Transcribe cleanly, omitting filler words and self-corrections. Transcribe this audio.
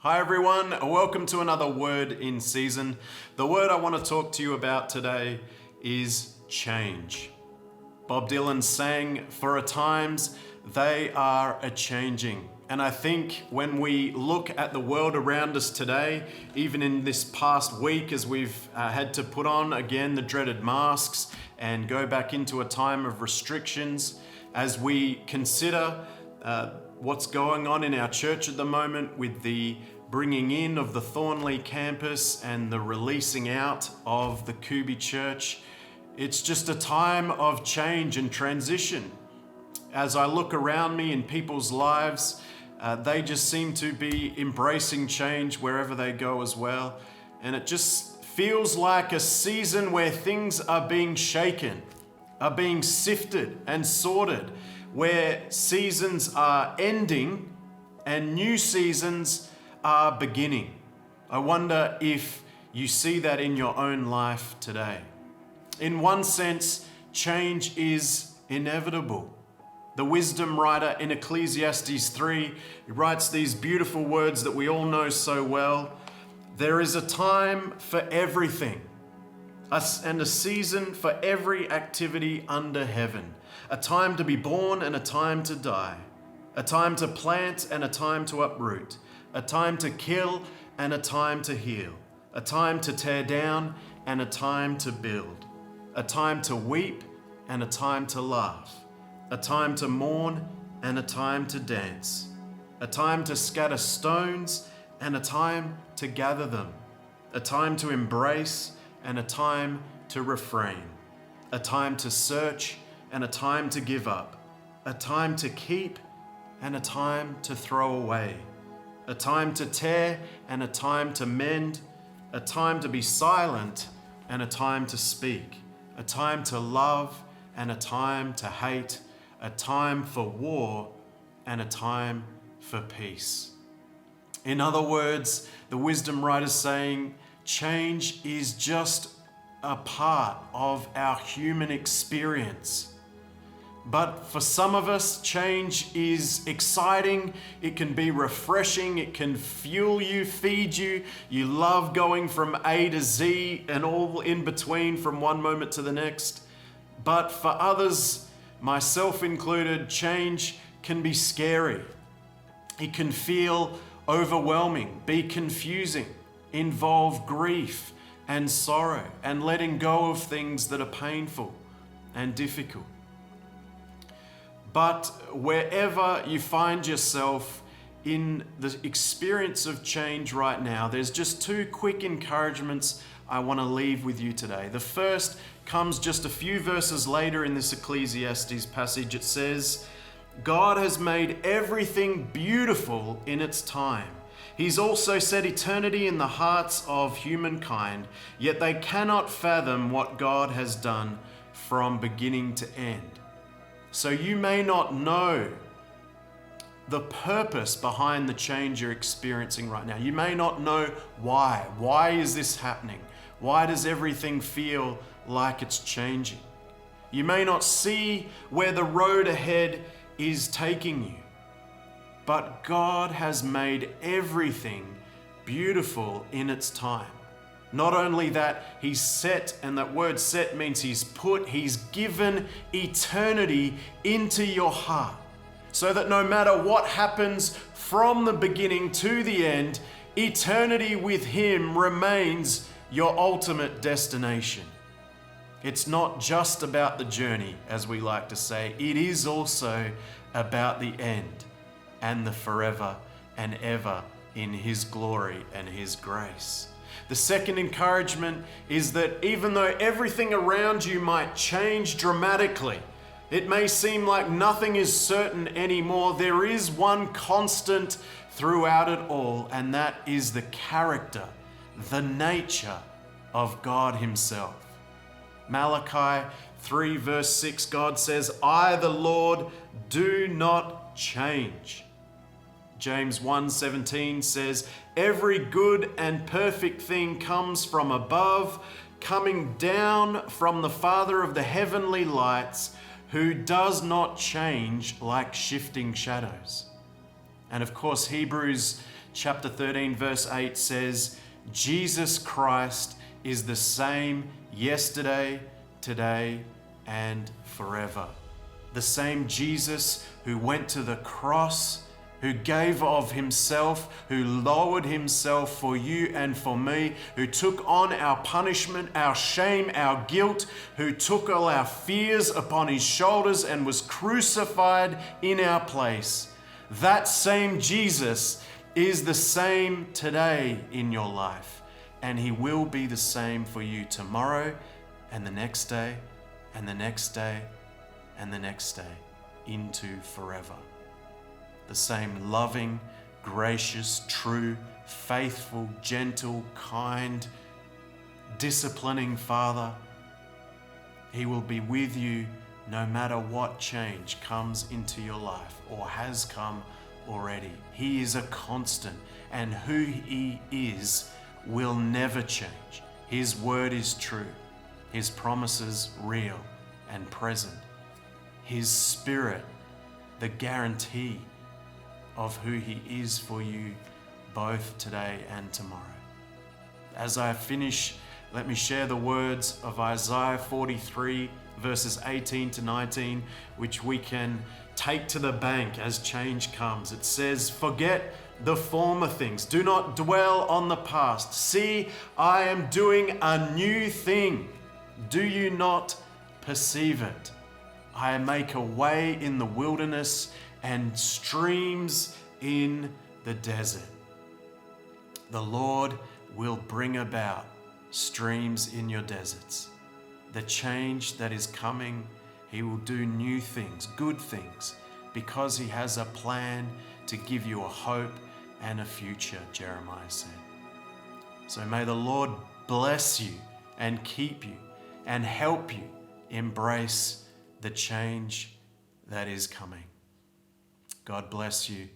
Hi everyone, welcome to another Word in Season. The word I want to talk to you about today is change. Bob Dylan sang, "For a times they are a-changing." And I think when we look at the world around us today, even in this past week as we've had to put on again the dreaded masks and go back into a time of restrictions, as we consider what's going on in our church at the moment with the bringing in of the Thornley campus and the releasing out of the Kubi church, it's just a time of change and transition. As I look around me in people's lives, they just seem to be embracing change wherever they go as well. And it just feels like a season where things are being shaken, are being sifted and sorted, where seasons are ending and new seasons are beginning. I wonder if you see that in your own life today. In one sense, change is inevitable. The wisdom writer in Ecclesiastes 3 writes these beautiful words that we all know so well. There is a time for everything, and a season for every activity under heaven. A time to be born and a time to die. A time to plant and a time to uproot. A time to kill and a time to heal. A time to tear down and a time to build. A time to weep and a time to laugh. A time to mourn and a time to dance. A time to scatter stones and a time to gather them. A time to embrace and a time to refrain. A time to search and a time to give up. A time to keep and a time to throw away. A time to tear and a time to mend. A time to be silent and a time to speak. A time to love and a time to hate. A time for war and a time for peace. In other words, the wisdom writer's saying, change is just a part of our human experience. But for some of us, change is exciting. It can be refreshing. It can fuel you, feed you. You love going from A to Z and all in between from one moment to the next. But for others, myself included, change can be scary. It can feel overwhelming, be confusing, involve grief and sorrow and letting go of things that are painful and difficult. But wherever you find yourself in the experience of change right now, there's just two quick encouragements I want to leave with you today. The first comes just a few verses later in this Ecclesiastes passage. It says, God has made everything beautiful in its time. He's also set eternity in the hearts of humankind, yet they cannot fathom what God has done from beginning to end. So you may not know the purpose behind the change you're experiencing right now. You may not know why. Why is this happening? Why does everything feel like it's changing? You may not see where the road ahead is taking you. But God has made everything beautiful in its time. Not only that, He's set, and that word set means He's given eternity into your heart. So that no matter what happens from the beginning to the end, eternity with Him remains your ultimate destination. It's not just about the journey, as we like to say. It is also about the end and the forever and ever in His glory and His grace. The second encouragement is that even though everything around you might change dramatically, it may seem like nothing is certain anymore, there is one constant throughout it all, and that is the character, the nature of God Himself. Malachi 3 verse 6, God says, I, the Lord, do not change. James 1:17 says, every good and perfect thing comes from above, coming down from the Father of the heavenly lights, who does not change like shifting shadows. And of course, Hebrews chapter 13, verse 8 says, Jesus Christ is the same yesterday, today, and forever. The same Jesus who went to the cross, who gave of himself, who lowered himself for you and for me, who took on our punishment, our shame, our guilt, who took all our fears upon his shoulders and was crucified in our place. That same Jesus is the same today in your life, and he will be the same for you tomorrow and the next day and the next day and the next day into forever. The same loving, gracious, true, faithful, gentle, kind, disciplining Father. He will be with you no matter what change comes into your life or has come already. He is a constant, and who he is will never change. His word is true. His promises real and present. His Spirit, the guarantee of who he is for you both today and tomorrow. As I finish, let me share the words of Isaiah 43 verses 18 to 19, which we can take to the bank as change comes. It says, "Forget the former things. Do not dwell on the past. See, I am doing a new thing. Do you not perceive it? I make a way in the wilderness and streams in the desert." The Lord will bring about streams in your deserts. The change that is coming, he will do new things, good things, because he has a plan to give you a hope and a future, Jeremiah said. So may the Lord bless you and keep you and help you embrace the change that is coming. God bless you.